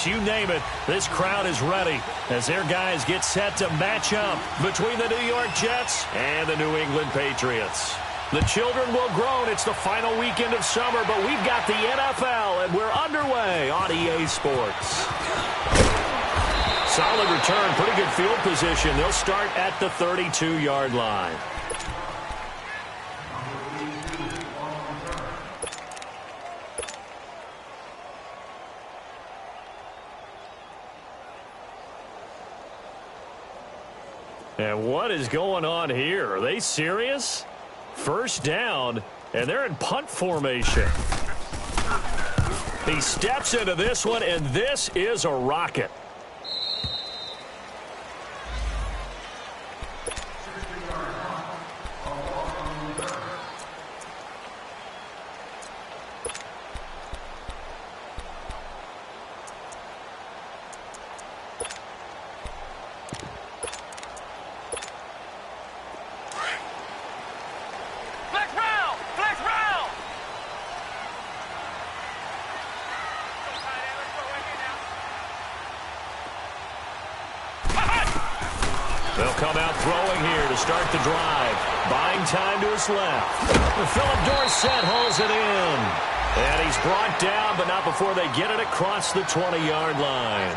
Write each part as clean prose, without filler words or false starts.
fireworks, you name it. This crowd is ready as their guys get set to match up between the New York Jets and the New England Patriots. The children will groan. It's the final weekend of summer, but we've got the NFL, and we're underway on EA Sports. Solid return, pretty good field position. They'll start at the 32-yard line. And what is going on here? Are they serious? First down, and they're in punt formation. He steps into this one, and this is a rocket. They'll come out throwing here to start the drive. Buying time to his left. Philip Dorsett hauls it in. And he's brought down, but not before they get it across the 20-yard line.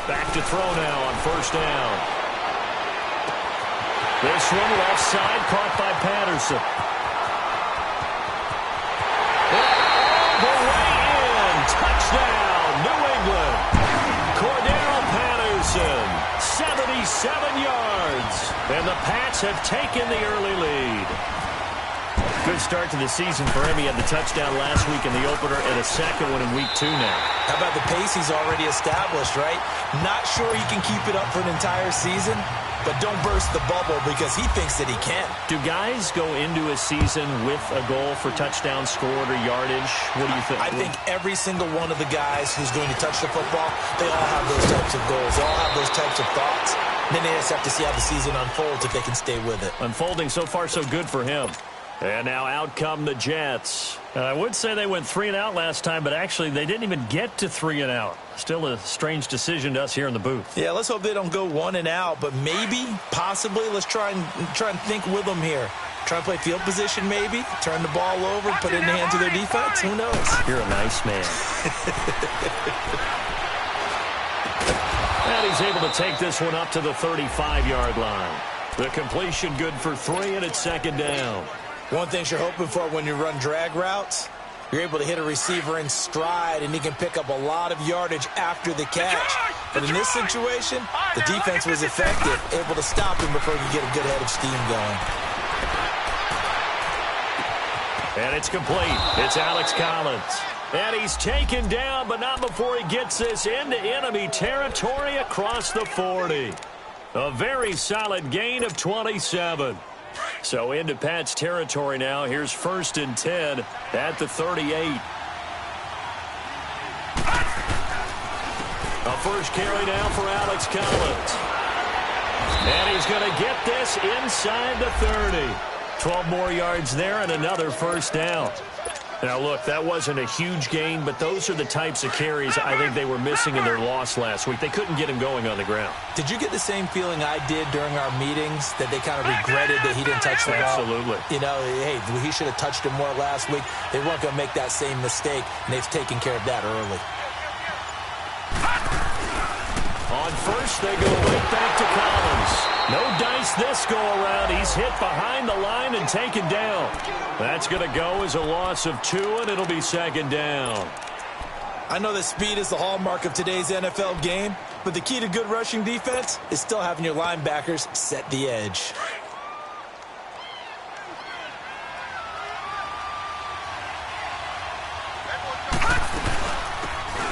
Back to throw now on first down. This one left side caught by Patterson. All the way in. Touchdown, New England. Cordero Patterson, 77 yards. And the Pats have taken the early lead. Good start to the season for him. He had the touchdown last week in the opener and a second one in week 2 now. How about the pace he's already established, right? Not sure he can keep it up for an entire season, but don't burst the bubble because he thinks that he can. Do guys go into a season with a goal for touchdown scored or yardage? What do you think? I think every single one of the guys who's going to touch the football, they all have those types of goals. They all have those types of thoughts. Then they just have to see how the season unfolds if they can stay with it. Unfolding so far so good for him. And now out come the Jets. And I would say they went 3 and out last time, but actually they didn't even get to 3 and out. Still a strange decision to us here in the booth. Yeah, let's hope they don't go 1 and out, but maybe, possibly, let's try and think with them here. Try and play field position maybe, turn the ball over, put it in the hands of their defense. Who knows? You're a nice man. And he's able to take this one up to the 35-yard line. The completion good for 3, and it's second down. One thing you're hoping for when you run drag routes, you're able to hit a receiver in stride, and he can pick up a lot of yardage after the catch. But in this situation, the defense was effective, able to stop him before he could get a good head of steam going. And it's complete. It's Alex Collins. And he's taken down, but not before he gets this into enemy territory across the 40. A very solid gain of 27. So into Pat's territory now. Here's 1st and 10 at the 38. A first carry now for Alex Collins. And he's going to get this inside the 30. 12 more yards there and another first down. Now, look, that wasn't a huge gain, but those are the types of carries I think they were missing in their loss last week. They couldn't get him going on the ground. Did you get the same feeling I did during our meetings, that they kind of regretted that he didn't touch the ball? Absolutely. You know, hey, he should have touched him more last week. They weren't going to make that same mistake, and they've taken care of that early. On first, they go right back to Collins. No dice this go-around. He's hit behind the line and taken down. That's going to go as a loss of 2, and it'll be second down. I know that speed is the hallmark of today's NFL game, but the key to good rushing defense is still having your linebackers set the edge.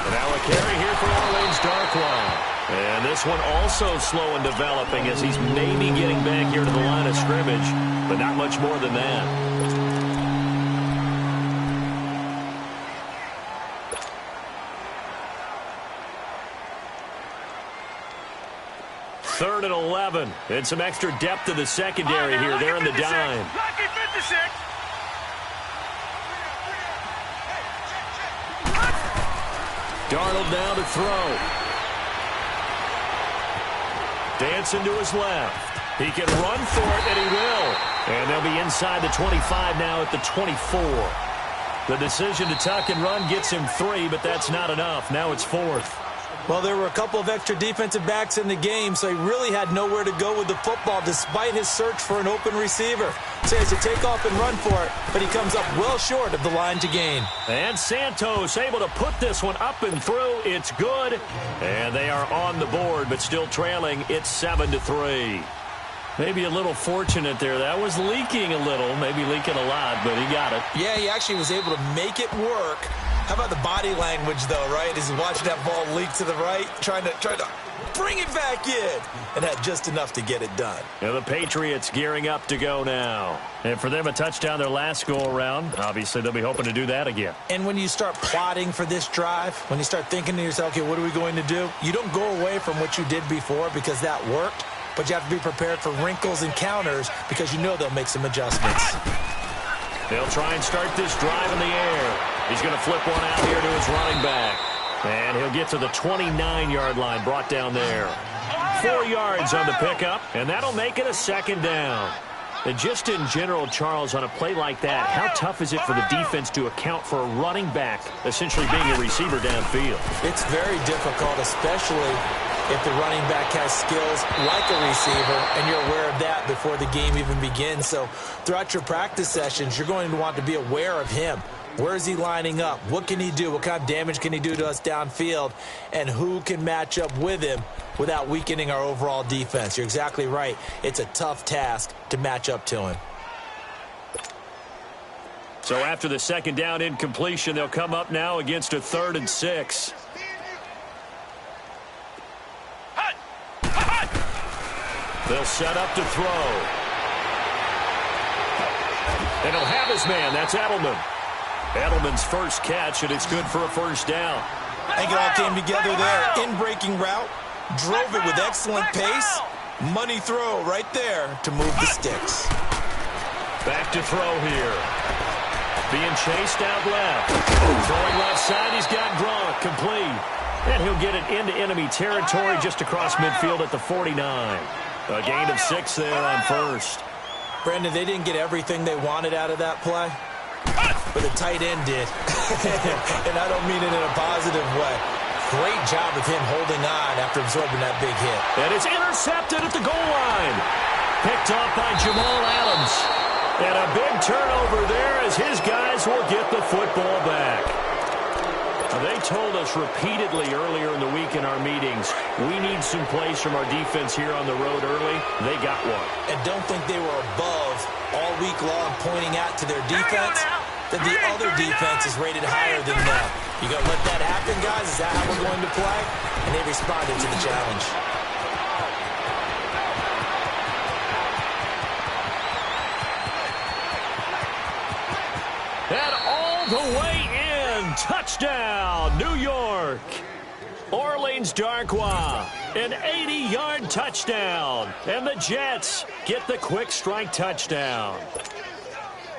And now a carry here for Orleans Darkwa. And this one also slow in developing as he's maybe getting back here to the line of scrimmage, but not much more than that. 3rd and 11. And some extra depth to the secondary here. They're in the dime. Darnold now to throw. Dancing to his left. He can run for it, and he will. And they'll be inside the 25 now at the 24. The decision to tuck and run gets him 3, but that's not enough. Now it's 4th. Well, there were a couple of extra defensive backs in the game, so he really had nowhere to go with the football despite his search for an open receiver. So he has to take off and run for it, but he comes up well short of the line to gain. And Santos able to put this one up and through. It's good. And they are on the board, but still trailing. It's 7-3. Maybe a little fortunate there. That was leaking a little, maybe leaking a lot, but he got it. Yeah, he actually was able to make it work. How about the body language, though, right? As he's watching that ball leak to the right, trying to bring it back in, and had just enough to get it done. Now the Patriots gearing up to go now. And for them, a touchdown their last go-around. Obviously, they'll be hoping to do that again. And when you start plotting for this drive, when you start thinking to yourself, okay, what are we going to do? You don't go away from what you did before because that worked, but you have to be prepared for wrinkles and counters because you know they'll make some adjustments. They'll try and start this drive in the air. He's going to flip one out here to his running back. And he'll get to the 29-yard line, brought down there. 4 yards on the pickup, and that'll make it a 2nd down. And just in general, Charles, on a play like that, how tough is it for the defense to account for a running back essentially being a receiver downfield? It's very difficult, especially if the running back has skills like a receiver, and you're aware of that before the game even begins. So throughout your practice sessions, you're going to want to be aware of him. Where is he lining up? What can he do? What kind of damage can he do to us downfield? And who can match up with him without weakening our overall defense? You're exactly right. It's a tough task to match up to him. So after the 2nd down incompletion, they'll come up now against a 3rd and 6. They'll set up to throw. And he'll have his man. That's Edelman. Edelman's first catch, and it's good for a 1st down. I think it all came together there. In-breaking route, drove it with excellent pace. Money throw right there to move the sticks. Back to throw here. Being chased out left. Throwing left side, he's got Gronk complete. And he'll get it into enemy territory just across midfield at the 49. A gain of 6 there on 1st. Brandon, they didn't get everything they wanted out of that play, but the tight end did. And I don't mean it in a positive way. Great job of him holding on after absorbing that big hit. And it's intercepted at the goal line. Picked off by Jamal Adams. And a big turnover there as his guys will get the football back. They told us repeatedly earlier in the week in our meetings, we need some plays from our defense here on the road early. They got one. And don't think they were above all week long pointing out to their defense that the other defense is rated higher than them. You going to let that happen, guys? Is that how we're going to play? And they responded to the challenge. And all the way in. Touchdown, New York. Orleans Darkwa, an 80-yard touchdown. And the Jets get the quick strike touchdown.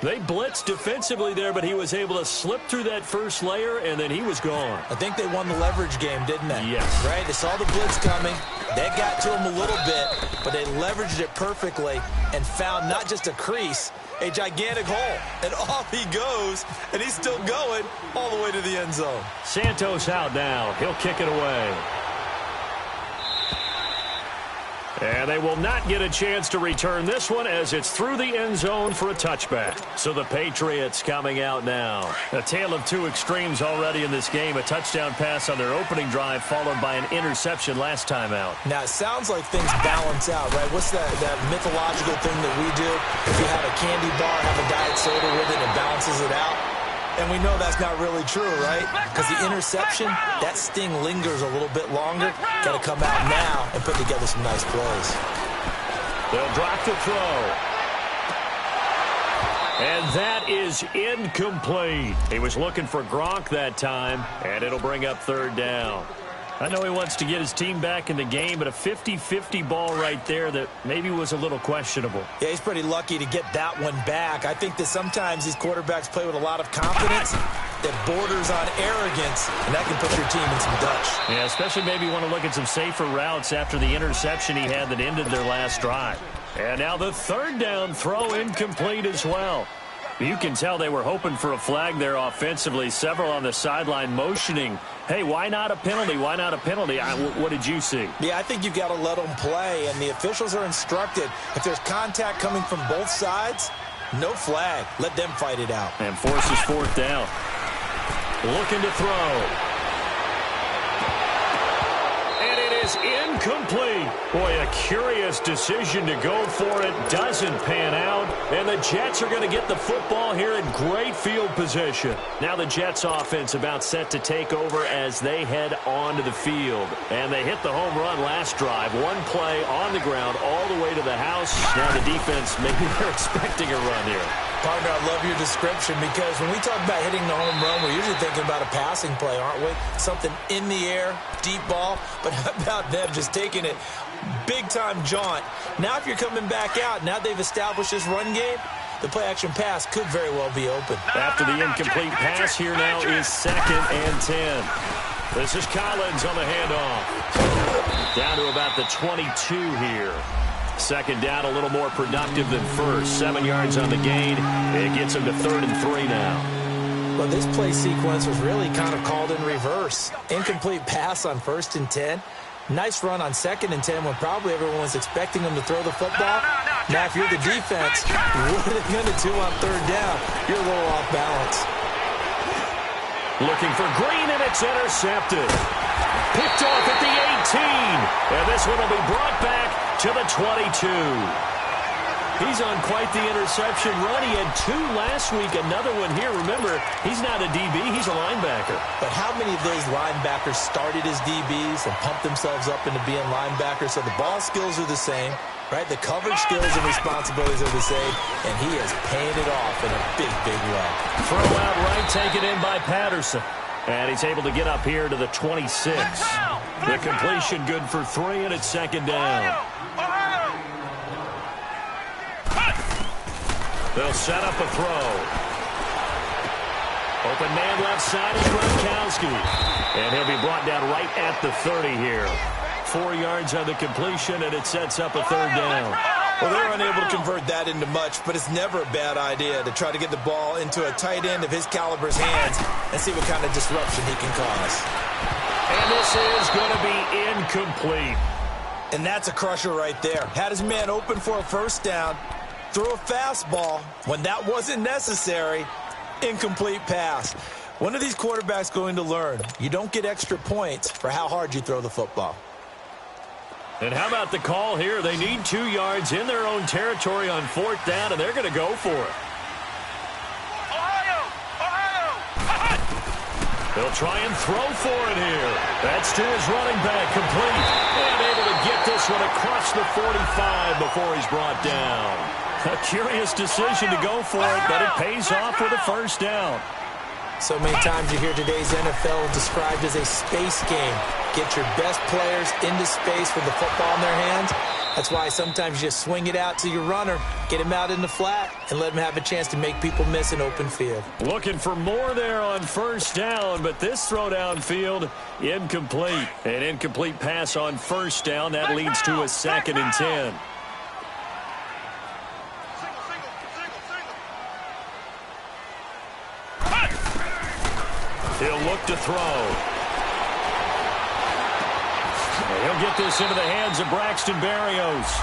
They blitzed defensively there, but he was able to slip through that first layer, and then he was gone. I think they won the leverage game, didn't they? Yes. Right? They saw the blitz coming. That got to him a little bit, but they leveraged it perfectly and found not just a crease, a gigantic hole. And off he goes, and he's still going all the way to the end zone. Santos out now. He'll kick it away. And they will not get a chance to return this one as it's through the end zone for a touchback. So the Patriots coming out now. A tale of two extremes already in this game. A touchdown pass on their opening drive followed by an interception last time out. Now, it sounds like things balance out, right? What's that mythological thing that we do? If you have a candy bar, have a diet soda with it, it balances it out. And we know that's not really true, right? Because the interception, that sting lingers a little bit longer. Got to come out now and put together some nice plays. They'll drop the throw. And that is incomplete. He was looking for Gronk that time, and it'll bring up third down. I know he wants to get his team back in the game, but a 50-50 ball right there that maybe was a little questionable. Yeah, he's pretty lucky to get that one back. I think that sometimes these quarterbacks play with a lot of confidence that borders on arrogance, and that can put your team in some Dutch. Yeah, especially maybe want to look at some safer routes after the interception he had that ended their last drive. And now the third down throw incomplete as well. You can tell they were hoping for a flag there offensively. Several on the sideline motioning, hey, why not a penalty? Why not a penalty? What did you see? Yeah, I think you've got to let them play, and the officials are instructed. If there's contact coming from both sides, no flag. Let them fight it out. And forces fourth down. Looking to throw. And it is incomplete. Boy, a curious decision to go for it. Doesn't pan out. And the Jets are going to get the football here in great field position. Now the Jets offense about set to take over as they head onto the field. And they hit the home run last drive. One play on the ground all the way to the house. Now the defense, maybe they're expecting a run here. Partner, I love your description because when we talk about hitting the home run, we're usually thinking about a passing play, aren't we? Something in the air, deep ball. But how about them just taking it big-time jaunt? Now if you're coming back out, now they've established this run game, the play-action pass could very well be open. After the incomplete pass, here now is 2nd and 10. This is Collins on the handoff. Down to about the 22 here. Second down, a little more productive than first. 7 yards on the gain. It gets him to 3rd and 3 now. Well, this play sequence was really kind of called in reverse. Incomplete pass on 1st and 10. Nice run on 2nd and 10 when probably everyone was expecting them to throw the football. Now, if you're the defense, what are they going to do on 3rd down? You're a little off balance. Looking for Green, and it's intercepted. Picked off at the 18. And this one will be brought back to the 22. He's on quite the interception run. He had 2 last week, another one here. Remember, he's not a DB, he's a linebacker. But how many of those linebackers started as DBs and pumped themselves up into being linebackers? So the ball skills are the same, right? The coverage skills and responsibilities are the same, and he is paying it off in a big, big way. Throw out right, taken in by Patterson. And he's able to get up here to the 26. The completion good for 3, and it's 2nd down. They'll set up a throw. Open man left side is Gronkowski. And he'll be brought down right at the 30 here. 4 yards on the completion, and it sets up a 3rd down. Well, they're unable to convert that into much, but it's never a bad idea to try to get the ball into a tight end of his caliber's hands and see what kind of disruption he can cause. And this is going to be incomplete. And that's a crusher right there. Had his man open for a 1st down, threw a fastball when that wasn't necessary, incomplete pass. When are these quarterbacks going to learn? You don't get extra points for how hard you throw the football. And how about the call here? They need 2 yards in their own territory on 4th down, and they're going to go for it. They'll try and throw for it here. That's to his running back, complete. And able to get this one across the 45 before he's brought down. A curious decision to go for it, but it pays off with a 1st down. So many times you hear today's NFL described as a space game. Get your best players into space with the football in their hands. That's why sometimes you just swing it out to your runner, get him out in the flat, and let him have a chance to make people miss an open field. Looking for more there on 1st down, but this throw downfield, incomplete. An incomplete pass on 1st down. That leads to a 2nd and 10. He'll look to throw. He'll get this into the hands of Braxton Berrios.